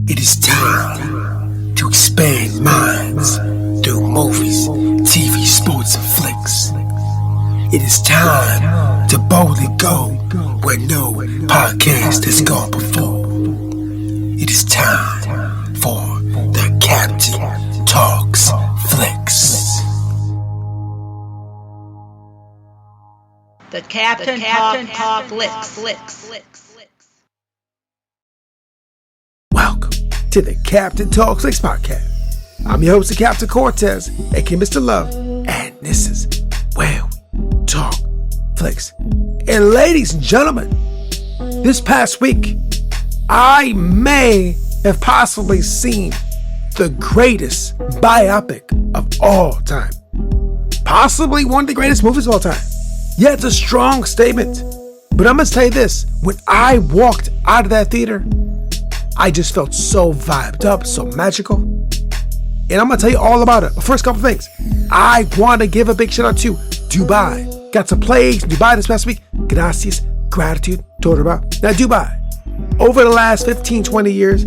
It is time to expand minds through movies, TV, sports, and flicks. It is time to boldly go where no podcast has gone before. It is time for the Captain Talks Flicks. The Captain Talk Flicks. Welcome to the Captain Talk Flicks podcast. I'm your host, the Captain Cortez, aka Mr. Love, and this is where we talk flicks. And ladies and gentlemen, this past week, I may have possibly seen the greatest biopic of all time. Possibly one of the greatest movies of all time. Yeah, it's a strong statement. But I'm going to tell you this. When I walked out of that theater, I just felt so vibed up, so magical. And I'm going to tell you all about it. But first, couple things. I want to give a big shout out to Dubai. Got to play in Dubai this past week. Gracias, gratitude, told about. Now, Dubai. Over the last 15, 20 years,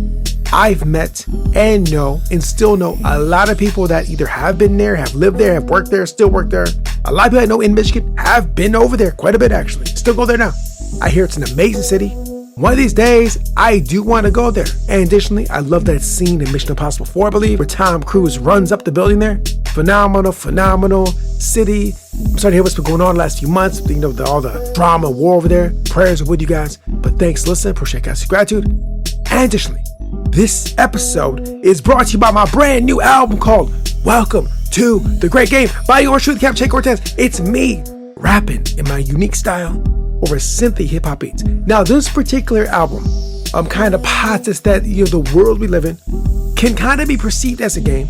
I've met and know and still know a lot of people that either have been there, have lived there, have worked there, still work there. A lot of people I know in Michigan have been over there quite a bit, actually. Still go there now. I hear it's an amazing city. One of these days, I do want to go there. And additionally, I love that scene in Mission Impossible 4, I believe, where Tom Cruise runs up the building there. Phenomenal city. I'm sorry to hear what's been going on the last few months. You know, all the drama, war over there. Prayers are with you guys. But thanks, listen. Appreciate guys' gratitude. And additionally, this episode is brought to you by my brand new album called Welcome to the Great Game by yours truly, Captain Cortez. It's me rapping in my unique style over synthy hip hop beats. Now, this particular album, kind of posits that the world we live in can kind of be perceived as a game.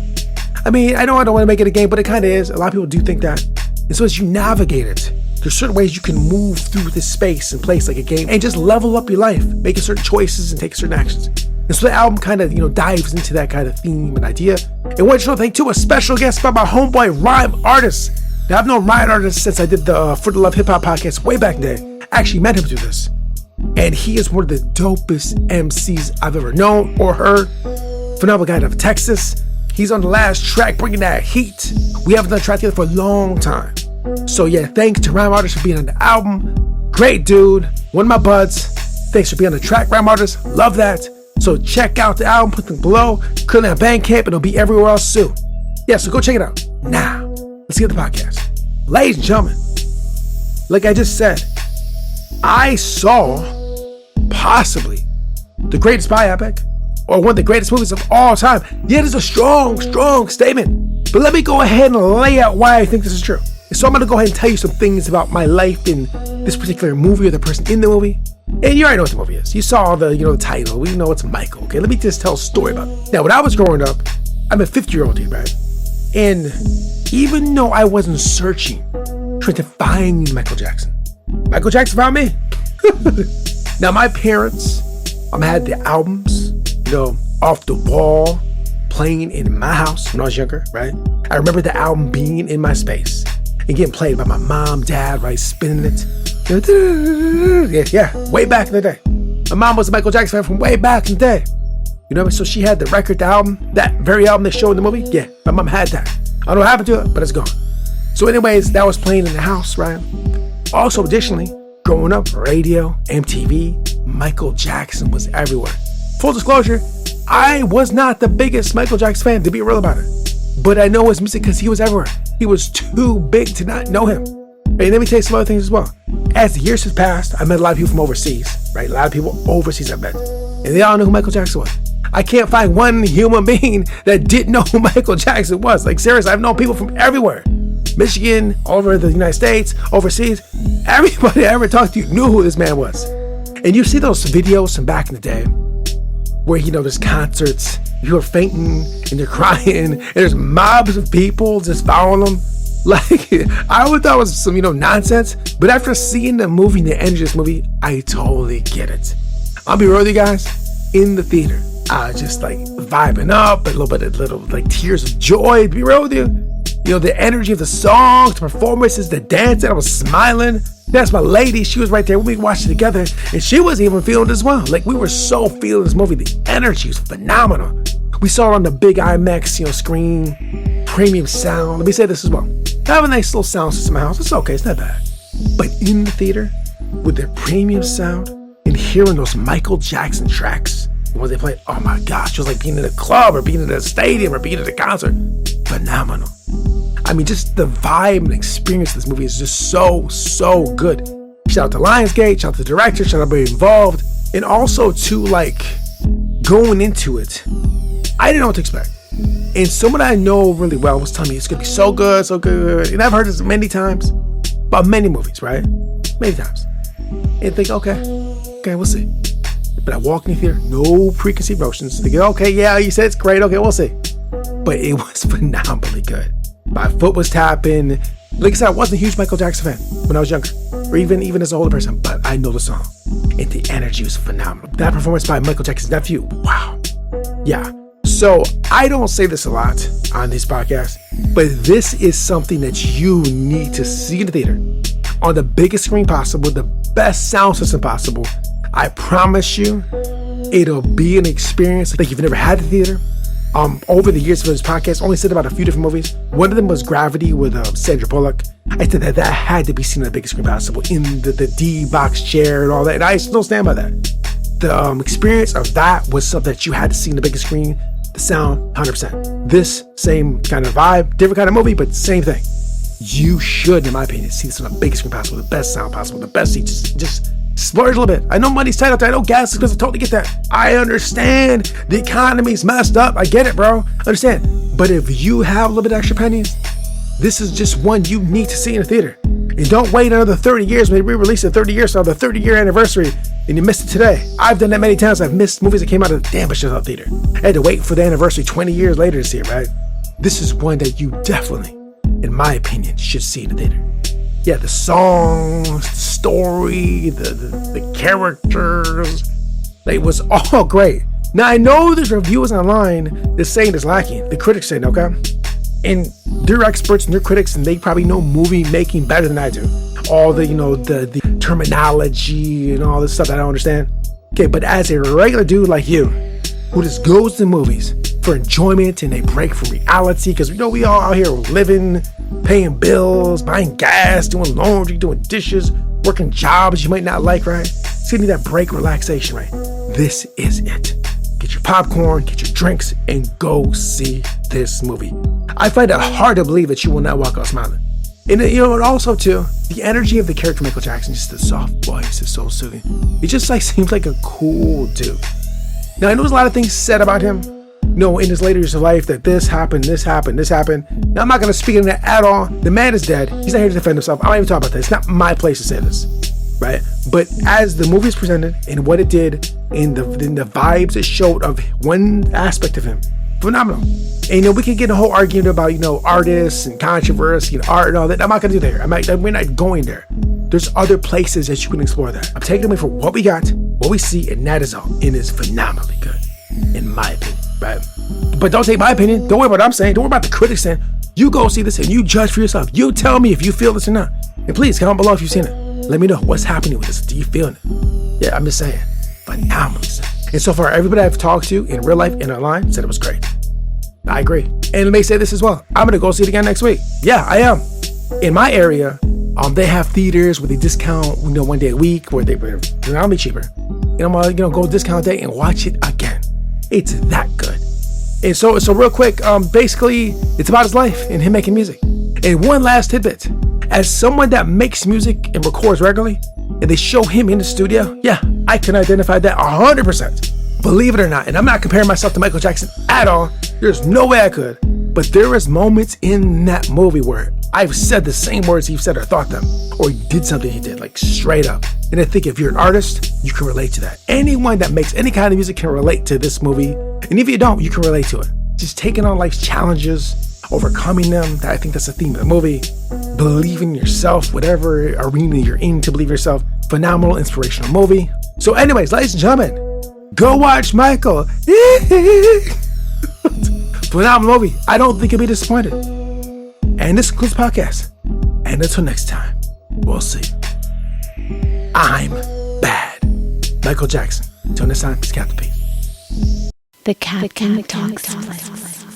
I mean, I know I don't want to make it a game, but it kind of is. A lot of people do think that. And so as you navigate it, there's certain ways you can move through this space and place like a game and just level up your life, making certain choices and taking certain actions. And so the album kind of, dives into that kind of theme and idea. And want you to thank too a special guest by my homeboy Rhyme Artist. Now, I've known Rhyme Artist since I did the For the Love Hip Hop podcast way back then. I actually met him through this. And he is one of the dopest MCs I've ever known or heard. Phenomenal guy out of Texas. He's on the last track, bringing that heat. We haven't done a track together for a long time. So yeah, thanks to Rhyme Artist for being on the album. Great dude. One of my buds. Thanks for being on the track, Rhyme Artist. Love that. So check out the album, put them below. Currently on Bandcamp, and it'll be everywhere else soon. Yeah, so go check it out. Now, let's get the podcast. Ladies and gentlemen, like I just said, I saw possibly the greatest biopic or one of the greatest movies of all time. Yeah, it is a strong statement. But let me go ahead and lay out why I think this is true. So I'm going to go ahead and tell you some things about my life in this particular movie or the person in the movie. And you already know what the movie is. You saw the title. We know it's Michael. Okay, let me just tell a story about it. Now, when I was growing up, I'm a 50-year-old dude, right? And even though I wasn't searching, trying to find Michael Jackson found me. Now, my parents had the albums, off the wall, playing in my house when I was younger, right? I remember the album being in my space and getting played by my mom, dad, right, spinning it. Yeah, way back in the day. My mom was a Michael Jackson fan from way back in the day. So she had the record, the album, that very album they showed in the movie. Yeah, my mom had that. I don't know what happened to it, but it's gone. So anyways, that was playing in the house, right? Also, additionally, growing up, radio, MTV, Michael Jackson was everywhere. Full disclosure, I was not the biggest Michael Jackson fan, to be real about it. But I know his music because he was everywhere. He was too big to not know him. And let me tell you some other things as well. As the years have passed, I met a lot of people from overseas, right? A lot of people overseas I've met. And they all know who Michael Jackson was. I can't find one human being that didn't know who Michael Jackson was. Like, seriously, I've known people from everywhere. Michigan, all over the United States, overseas. Everybody I ever talked to knew who this man was. And you see those videos from back in the day where, there's concerts, people are fainting and they're crying, and there's mobs of people just following them. Like, I always thought it was some, nonsense. But after seeing the movie and the end of this movie, I totally get it. I'll be real with you guys. In the theater, I was just like vibing up, a little tears of joy, to be real with you. You know, the energy of the songs, the performances, the dancing. I was smiling. That's my lady. She was right there. We watched it together, and she wasn't even feeling it as well. Like, we were so feeling this movie. The energy was phenomenal. We saw it on the big IMAX, screen, premium sound. Let me say this as well. I have a nice little sound system in my house. It's okay. It's not bad. But in the theater, with their premium sound and hearing those Michael Jackson tracks when they play, oh my gosh, it was like being in a club or being in a stadium or being at a concert. Phenomenal. I mean, just the vibe and experience of this movie is just so good. Shout out to Lionsgate, shout out to the director, shout out to everybody involved. And also to going into it, I didn't know what to expect. And someone I know really well was telling me it's gonna be so good, so good. And I've heard this many times about many movies, right? Many times. And think, okay, we'll see. But I walk in the theater, no preconceived notions. Thinking, okay, yeah, you said it's great, okay, we'll see. But it was phenomenally good. My foot was tapping. Like I said, I wasn't a huge Michael Jackson fan when I was younger, or even as an older person, but I know the song. And the energy was phenomenal. That performance by Michael Jackson's nephew, wow. Yeah. So I don't say this a lot on this podcast, but this is something that you need to see in the theater on the biggest screen possible, the best sound system possible. I promise you, it'll be an experience like you've never had in the theater. Over the years for this podcast, I only said about a few different movies. One of them was Gravity with Sandra Bullock. I said that had to be seen on the biggest screen possible in the D-box chair and all that. And I still stand by that. The experience of that was something that you had to see on the biggest screen. The sound, 100%. This same kind of vibe, different kind of movie, but same thing. You should, in my opinion, see this on the biggest screen possible, the best sound possible, the best seats. Just splurge a little bit. I know money's tight out there. I know gas is because I totally get that. I understand the economy's messed up. I get it, bro. I understand. But if you have a little bit of extra pennies, this is just one you need to see in the theater. And don't wait another 30 years when they re-release it 30 years, so the 30-year anniversary, and you missed it today. I've done that many times. I've missed movies that came out of the damn shit out theater. I had to wait for the anniversary 20 years later to see it, right? This is one that you definitely, in my opinion, should see in the theater. Yeah, the songs, the story, the characters, it was all great. Now, I know there's reviews online that's saying it's lacking. The critics saying, okay? And they're experts and they're critics and they probably know movie making better than I do. All the, the terminology and all this stuff that I don't understand. Okay, but as a regular dude like you, who just goes to movies for enjoyment and a break from reality, because we all out here living, paying bills, buying gas, doing laundry, doing dishes, working jobs you might not like, right? So you need that break, relaxation, right? This is it. Get your popcorn, get your drinks, and go see this movie. I find it hard to believe that you will not walk out smiling. And and also too, the energy of the character Michael Jackson, just the soft voice is so soothing. He just seems like a cool dude. Now I know there's a lot of things said about him, in his later years of life, that this happened. Now I'm not gonna speak on that at all. The man is dead. He's not here to defend himself. I'm not even talking about that. It's not my place to say this, right? But as the movie is presented and what it did, in the vibes it showed of one aspect of him, phenomenal. And we can get a whole argument about artists and controversy and art and all that. I'm not gonna do that. We're not going there. There's other places that you can explore that. I'm taking away from what we got, what we see, and that is all. It is phenomenally good, in my opinion, right? But don't take my opinion. Don't worry about what I'm saying. Don't worry about the critics saying. You go see this and you judge for yourself. You tell me if you feel this or not. And please comment below if you've seen it. Let me know what's happening with this. Do you feel it? Yeah, I'm just saying. Phenomenal. And so far, everybody I've talked to in real life and online said it was great. I agree. And let me say this as well. I'm gonna go see it again next week. Yeah, I am. In my area, they have theaters where they discount, one day a week, where they're only cheaper. And I'm gonna, go discount day and watch it again. It's that good. And so real quick, basically, it's about his life and him making music. And one last tidbit: as someone that makes music and records regularly, and they show him in the studio, yeah, I can identify that 100%. Believe it or not, and I'm not comparing myself to Michael Jackson at all. There's no way I could. But there is moments in that movie where I've said the same words he said or thought them, or he did something he did, straight up. And I think if you're an artist, you can relate to that. Anyone that makes any kind of music can relate to this movie. And if you don't, you can relate to it. Just taking on life's challenges, overcoming them. I think that's the theme of the movie. Believe in yourself, whatever arena you're in, to believe yourself. Phenomenal, inspirational movie. So anyways, ladies and gentlemen, go watch Michael. Phenomenal movie. I don't think you'll be disappointed. And this concludes the podcast. And until next time, we'll see. I'm bad. Michael Jackson. Until next time, it's Captain P. The Captain Talks.